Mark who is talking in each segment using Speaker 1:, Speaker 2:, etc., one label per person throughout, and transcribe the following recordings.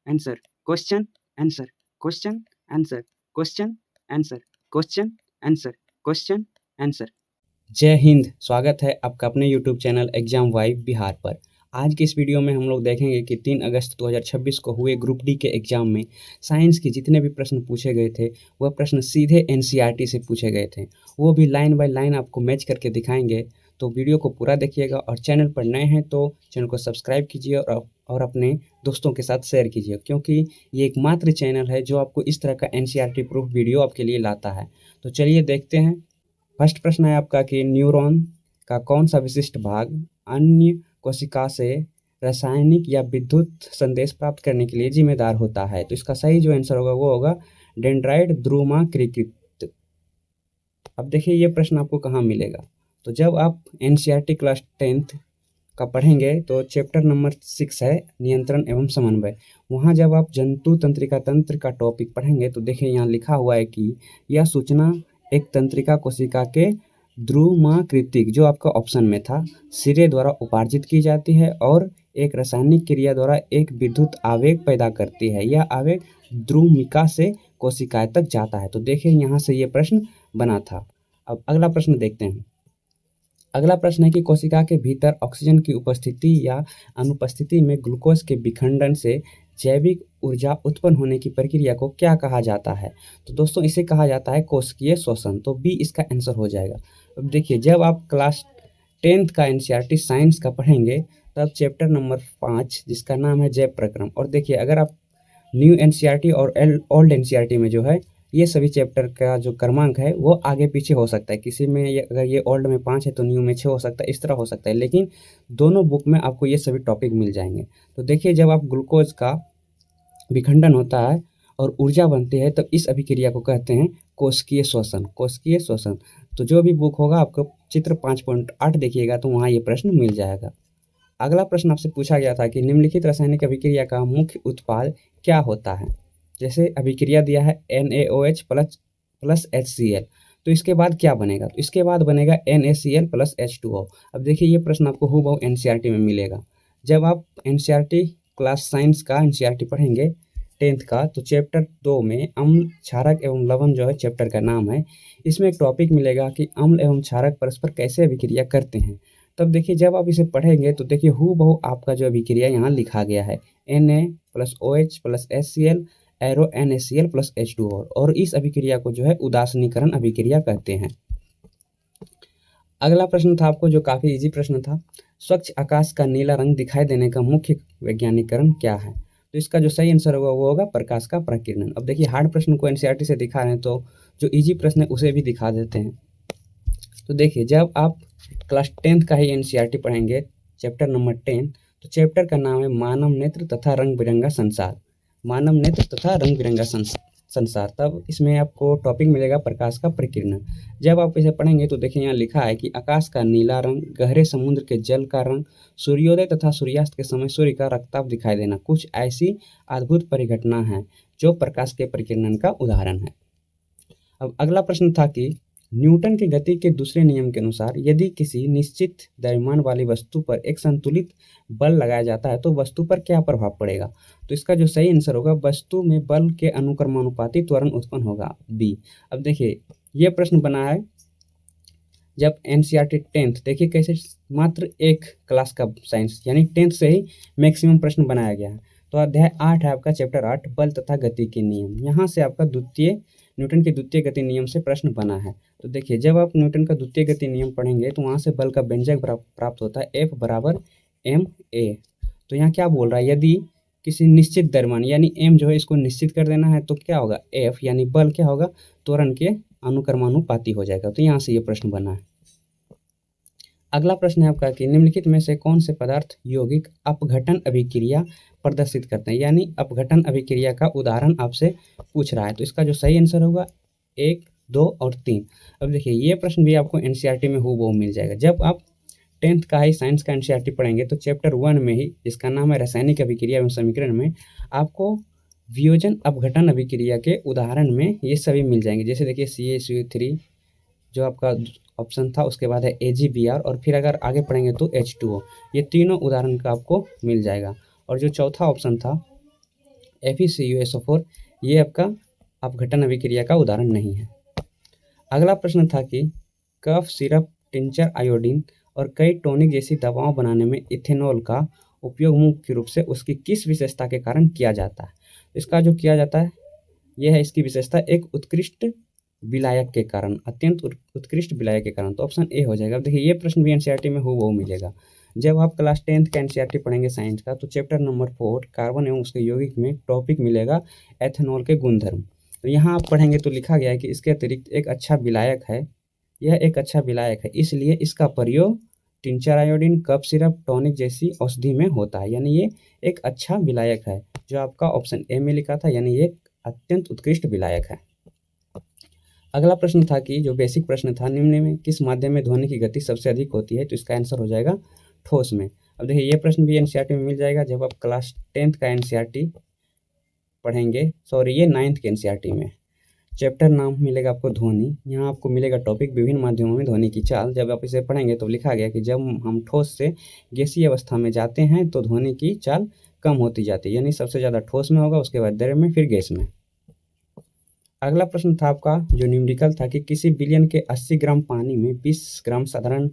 Speaker 1: Answer, question answer, question answer, question answer, question answer, question answer. जय हिंद, स्वागत है आपका अपने YouTube channel exam vibe Bihar पर। आज की इस वीडियो में हम लोग देखेंगे कि 3 अगस्त 2026 को हुए ग्रुप डी के एग्जाम में साइंस के जितने भी प्रश्न पूछे गए थे वह प्रश्न सीधे एनसीईआरटी से पूछे गए थे। वो भी लाइन बाय लाइन आपको मैच करके दिखाएंगे, तो वीडियो को पूरा देखिएगा और चैनल पर नए हैं तो चैनल को सब्सक्राइब कीजिए और अपने दोस्तों के साथ शेयर कीजिए, क्योंकि ये एकमात्र चैनल है जो आपको इस तरह का एनसीईआरटी प्रूफ वीडियो आपके लिए लाता है। तो चलिए देखते हैं। फर्स्ट प्रश्न है आपका कि न्यूरॉन का कौन सा विशिष्ट भाग अन्य कोशिका से रासायनिक या विद्युत संदेश प्राप्त करने के लिए जिम्मेदार होता है। तो इसका सही जो आंसर होगा वो होगा डेंड्राइट ध्रुमाकृत। अब देखिए ये प्रश्न आपको कहाँ मिलेगा। तो जब आप एनसीईआरटी क्लास 10th का पढ़ेंगे तो चैप्टर नंबर 6 है नियंत्रण एवं समन्वय। वहाँ जब आप जंतु तंत्रिका तंत्र का टॉपिक पढ़ेंगे तो देखिए यहाँ लिखा हुआ है कि यह सूचना एक तंत्रिका कोशिका के ध्रुमाकृतिक, जो आपका ऑप्शन में था, सिरे द्वारा उपार्जित की जाती है और एक रासायनिक क्रिया द्वारा एक विद्युत आवेग पैदा करती है। यह आवेग ध्रुमिका से कोशिका तक जाता है। तो देखिए यहाँ से ये प्रश्न बना था। अब अगला प्रश्न देखते हैं। अगला प्रश्न है कि कोशिका के भीतर ऑक्सीजन की उपस्थिति या अनुपस्थिति में ग्लूकोज के विखंडन से जैविक ऊर्जा उत्पन्न होने की प्रक्रिया को क्या कहा जाता है। तो दोस्तों इसे कहा जाता है कोशिकीय श्वसन। तो बी इसका आंसर हो जाएगा। अब देखिए जब आप क्लास 10th का एनसीईआरटी साइंस का पढ़ेंगे तब चैप्टर नंबर 5 जिसका नाम है जैव प्रक्रम, और देखिए अगर आप न्यू एनसीईआरटी और ओल्ड एनसीईआरटी में जो है ये सभी चैप्टर का जो क्रमांक है वो आगे पीछे हो सकता है। किसी में अगर ये ओल्ड में 5 है तो न्यू में 6 हो सकता है, इस तरह हो सकता है, लेकिन दोनों बुक में आपको ये सभी टॉपिक मिल जाएंगे। तो देखिए जब आप ग्लूकोज का विखंडन होता है और ऊर्जा बनती है तो इस अभिक्रिया को कहते हैं कोशिकीय श्वसन। कोशिकीय श्वसन। तो जो भी बुक होगा आपको चित्र 5.8 देखिएगा तो वहाँ ये प्रश्न मिल जाएगा। अगला प्रश्न आपसे पूछा गया था कि निम्नलिखित रासायनिक अभिक्रिया का मुख्य उत्पाद क्या होता है। जैसे अभिक्रिया दिया है NaOH प्लस HCl, तो इसके बाद क्या बनेगा। तो इसके बाद बनेगा NaCl प्लस H2O। अब देखिए ये प्रश्न आपको हूबहू एनसीईआरटी में मिलेगा। जब आप एनसीईआरटी क्लास साइंस का एनसीईआरटी पढ़ेंगे 10th का तो चैप्टर 2 में अम्ल क्षारक एवं लवण जो है चैप्टर का नाम है, इसमें एक टॉपिक मिलेगा कि अम्ल एवं क्षारक परस्पर कैसे अभिक्रिया करते हैं। तब देखिए जब आप इसे पढ़ेंगे तो देखिए हूबहू आपका जो अभिक्रिया यहाँ लिखा गया है Na plus OH plus HCl arrow NaCl plus H2O, और इस अभिक्रिया को जो है उदासीनीकरण अभिक्रिया कहते हैं। अगला प्रश्न था आपको जो काफ़ी इजी प्रश्न था, स्वच्छ आकाश का नीला रंग दिखाई देने का मुख्य वैज्ञानिकरण क्या है। तो इसका जो सही आंसर होगा वो होगा प्रकाश का प्रकीर्णन। अब देखिए हार्ड प्रश्न को एनसीईआरटी से दिखा रहे हैं तो जो इजी प्रश्न है उसे भी दिखा देते हैं। तो देखिए जब आप क्लास 10th का ही एनसीईआरटी पढ़ेंगे चैप्टर नंबर 10, तो चैप्टर का नाम है मानव नेत्र तथा रंग बिरंगा संसार। मानव नेत्र तथा रंग बिरंगा संसार। तब इसमें आपको टॉपिक मिलेगा प्रकाश का प्रकीर्णन। जब आप इसे पढ़ेंगे तो देखिए यहाँ लिखा है कि आकाश का नीला रंग, गहरे समुद्र के जल का रंग, सूर्योदय तथा सूर्यास्त के समय सूर्य का रक्ताभ दिखाई देना कुछ ऐसी अद्भुत परिघटना है जो प्रकाश के प्रकीर्णन का उदाहरण है। अब अगला प्रश्न था कि न्यूटन के गति के दूसरे नियम के अनुसार यदि किसी निश्चित द्रव्यमान वाली वस्तु पर एक संतुलित बल लगाया जाता है तो वस्तु पर क्या प्रभाव पड़ेगा। तो इसका जो सही आंसर होगा वस्तु में बल के अनुक्रमानुपाती त्वरण उत्पन्न होगा, बी। अब देखिए ये प्रश्न बना है जब एनसीईआरटी 10th, देखिए कैसे मात्र एक क्लास का साइंस यानी 10th से ही मैक्सिमम प्रश्न बनाया गया है। तो अध्याय 8 है आपका चैप्टर 8 बल तथा गति के नियम। यहाँ से आपका न्यूटन के द्वितीय गति नियम से प्रश्न बना है। तो देखिए जब आप न्यूटन का द्वितीय गति नियम पढ़ेंगे तो वहाँ से बल का व्यंजक प्राप्त होता है F बराबर ma। तो यहाँ क्या बोल रहा है, यदि किसी निश्चित द्रव्यमान यानी m जो है इसको निश्चित कर देना है तो क्या होगा F यानी बल क्या होगा त्वरण के अनुक्रमानुपाती हो जाएगा। तो यहाँ से ये प्रश्न बना है। अगला प्रश्न है आपका कि निम्नलिखित में से कौन से पदार्थ यौगिक अपघटन अभिक्रिया प्रदर्शित करते हैं, यानी अपघटन अभिक्रिया का उदाहरण आपसे पूछ रहा है। तो इसका जो सही आंसर होगा 1, 2 और 3। अब देखिए ये प्रश्न भी आपको एनसीईआरटी में हूबहू मिल जाएगा। जब आप 10th का ही साइंस का एनसीईआरटी पढ़ेंगे तो चैप्टर 1 में ही जिसका नाम है रासायनिक अभिक्रिया एवं समीकरण में आपको वियोजन अपघटन अभिक्रिया के उदाहरण में ये सभी मिल जाएंगे। जैसे देखिए CaCO3 जो आपका ऑप्शन था, उसके बाद है AgBr, और फिर अगर आगे पढ़ेंगे तो H2O। ये तीनों उदाहरण का आपको मिल जाएगा। और जो चौथा ऑप्शन था FeCuSO4 ये आपका अपघटन अभिक्रिया का उदाहरण नहीं है। अगला प्रश्न था कि कफ सिरप, टिंचर, आयोडीन और कई टॉनिक जैसी दवाओं बनाने में इथेनॉल का उपयोग मुख्य रूप से उसकी किस विशेषता के कारण किया जाता है। इसका जो किया जाता है यह है इसकी विशेषता एक उत्कृष्ट विलायक के कारण, अत्यंत उत्कृष्ट विलायक के कारण। तो ऑप्शन ए हो जाएगा। अब देखिए ये प्रश्न भी एनसीईआरटी में हूबहू मिलेगा। जब आप क्लास 10th का एनसीईआरटी पढ़ेंगे साइंस का, तो चैप्टर नंबर 4 कार्बन एवं उसके यौगिक में टॉपिक मिलेगा एथेनॉल के गुणधर्म। तो यहाँ आप पढ़ेंगे तो लिखा गया है कि इसके अतिरिक्त एक अच्छा विलायक है, यह एक अच्छा विलायक है, इसलिए इसका प्रयोग tincture, iodine, cough syrup, tonic जैसी औषधि में होता है। यानी ये एक अच्छा विलायक है, जो आपका ऑप्शन ए में लिखा था, यानी ये अत्यंत उत्कृष्ट विलायक है। अगला प्रश्न था कि जो बेसिक प्रश्न था, निम्न में किस माध्यम में ध्वनि की गति सबसे अधिक होती है। तो इसका आंसर हो जाएगा ठोस में। अब देखिए ये प्रश्न भी एनसीईआरटी में मिल जाएगा जब आप क्लास 10th का एनसीईआरटी पढ़ेंगे, सॉरी ये 9th के एनसीईआरटी में। चैप्टर नाम मिलेगा आपको ध्वनि। यहाँ आपको मिलेगा टॉपिक विभिन्न माध्यमों में ध्वनि की चाल। जब आप इसे पढ़ेंगे तो लिखा गया कि जब हम ठोस से गैसीय अवस्था में जाते हैं तो ध्वनि की चाल कम होती जाती है, यानी सबसे ज़्यादा ठोस में होगा, उसके बाद द्रव्य में, फिर गैस में। अगला प्रश्न था आपका जो न्यूमेरिकल था कि किसी बिलियन के 80 ग्राम पानी में 20 ग्राम साधारण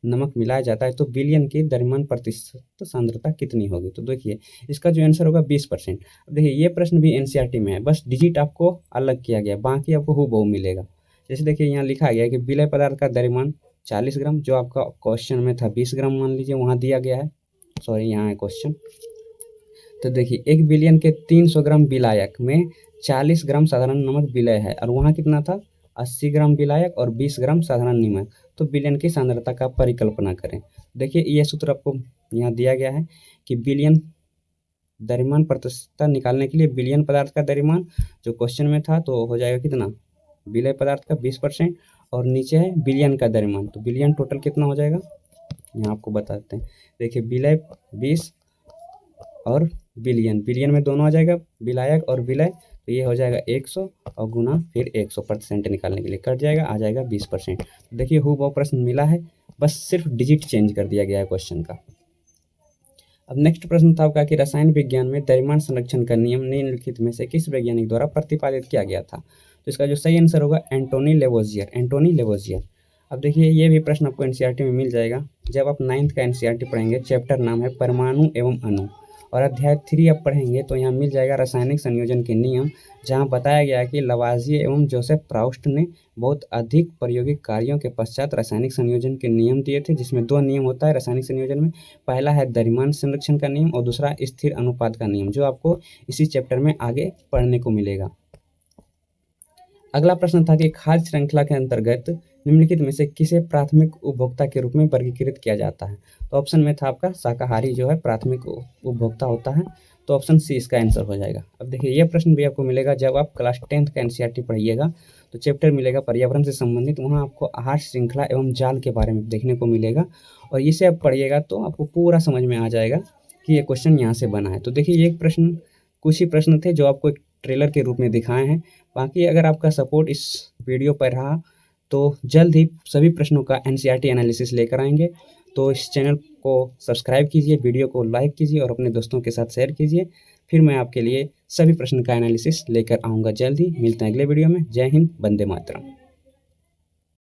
Speaker 1: नमक मिलाया जाता है तो बिलियन की द्रव्यमान प्रतिशत सांद्रता कितनी होगी। तो देखिए इसका जो आंसर होगा 20%। अब देखिए ये प्रश्न भी एनसीईआरटी में है, बस डिजिट आपको अलग किया गया, बाकी आपको हूबहू मिलेगा। जैसे देखिए यहाँ लिखा गया है कि विलय पदार्थ का द्रव्यमान 40 ग्राम, जो आपका क्वेश्चन में था 20 ग्राम मान लीजिए, वहाँ दिया गया है, सॉरी यहाँ है क्वेश्चन। तो देखिए 1 बिलियन के 300 ग्राम विलायक में 40 ग्राम साधारण नमक विलय है, और वहाँ कितना था 80 ग्राम विलायक और 20 ग्राम साधारण नमक। तो बिलियन की सांद्रता का परिकल्पना करें। देखिए ये सूत्र आपको यहाँ दिया गया है कि बिलियन द्रव्यमान प्रतिशतता निकालने के लिए बिलियन पदार्थ का द्रव्यमान जो क्वेश्चन में था तो हो जाएगा कितना, विलय पदार्थ का 20%, और नीचे है बिलियन का द्रव्यमान, तो बिलियन टोटल कितना हो जाएगा यहाँ आपको बताते हैं। देखिए विलय 20 और बिलियन, बिलियन में दोनों आ जाएगा, विलायक और विलय, तो ये हो जाएगा 100 और गुना फिर 100% निकालने के लिए कट जाएगा, आ जाएगा 20%। देखिए हूबहू प्रश्न मिला है, बस सिर्फ डिजिट चेंज कर दिया गया है क्वेश्चन का। अब नेक्स्ट प्रश्न था आपका कि रसायन विज्ञान में द्रव्यमान संरक्षण का नियम निम्नलिखित में से किस वैज्ञानिक द्वारा प्रतिपादित किया गया था। तो इसका जो सही आंसर होगा एंटोनी लेवोजियर, एंटोनी लेवोजियर। अब देखिए ये भी प्रश्न आपको एनसीईआरटी में मिल जाएगा जब आप 9th का एनसीईआरटी पढ़ेंगे। चैप्टर नाम है परमाणु एवं अणु, और अध्याय 3 आप पढ़ेंगे तो यहाँ मिल जाएगा रासायनिक संयोजन के नियम, जहाँ बताया गया है कि लवाजिये एवं जोसेफ प्राउस्ट ने बहुत अधिक प्रायोगिक कार्यों के पश्चात रासायनिक संयोजन के नियम दिए थे, जिसमें 2 नियम होता है रासायनिक संयोजन में। पहला है द्रव्यमान संरक्षण का नियम और दूसरा स्थिर अनुपात का नियम, जो आपको इसी चैप्टर में आगे पढ़ने को मिलेगा। अगला प्रश्न था कि खाद्य श्रृंखला के अंतर्गत निम्नलिखित में से किसे प्राथमिक उपभोक्ता के रूप में वर्गीकृत किया जाता है। तो ऑप्शन में था आपका शाकाहारी जो है प्राथमिक उपभोक्ता होता है, तो ऑप्शन सी इसका आंसर हो जाएगा। अब देखिए यह प्रश्न भी आपको मिलेगा जब आप क्लास 10th का एनसीईआरटी पढ़िएगा, तो चैप्टर मिलेगा पर्यावरण से संबंधित, वहाँ आपको आहार श्रृंखला एवं जाल के बारे में देखने को मिलेगा, और इसे आप पढ़िएगा तो आपको पूरा समझ में आ जाएगा कि ये क्वेश्चन यहाँ से बना है। तो देखिए ये प्रश्न कुछ ही प्रश्न थे जो आपको एक ट्रेलर के रूप में दिखाए हैं। बाकी अगर आपका सपोर्ट इस वीडियो पर रहा तो जल्द ही सभी प्रश्नों का एनसीईआरटी एनालिसिस लेकर आएंगे। तो इस चैनल को सब्सक्राइब कीजिए, वीडियो को लाइक कीजिए और अपने दोस्तों के साथ शेयर कीजिए। फिर मैं आपके लिए सभी प्रश्न का एनालिसिस लेकर आऊँगा जल्द ही। मिलते हैं अगले वीडियो में। जय हिंद, वंदे मातरम।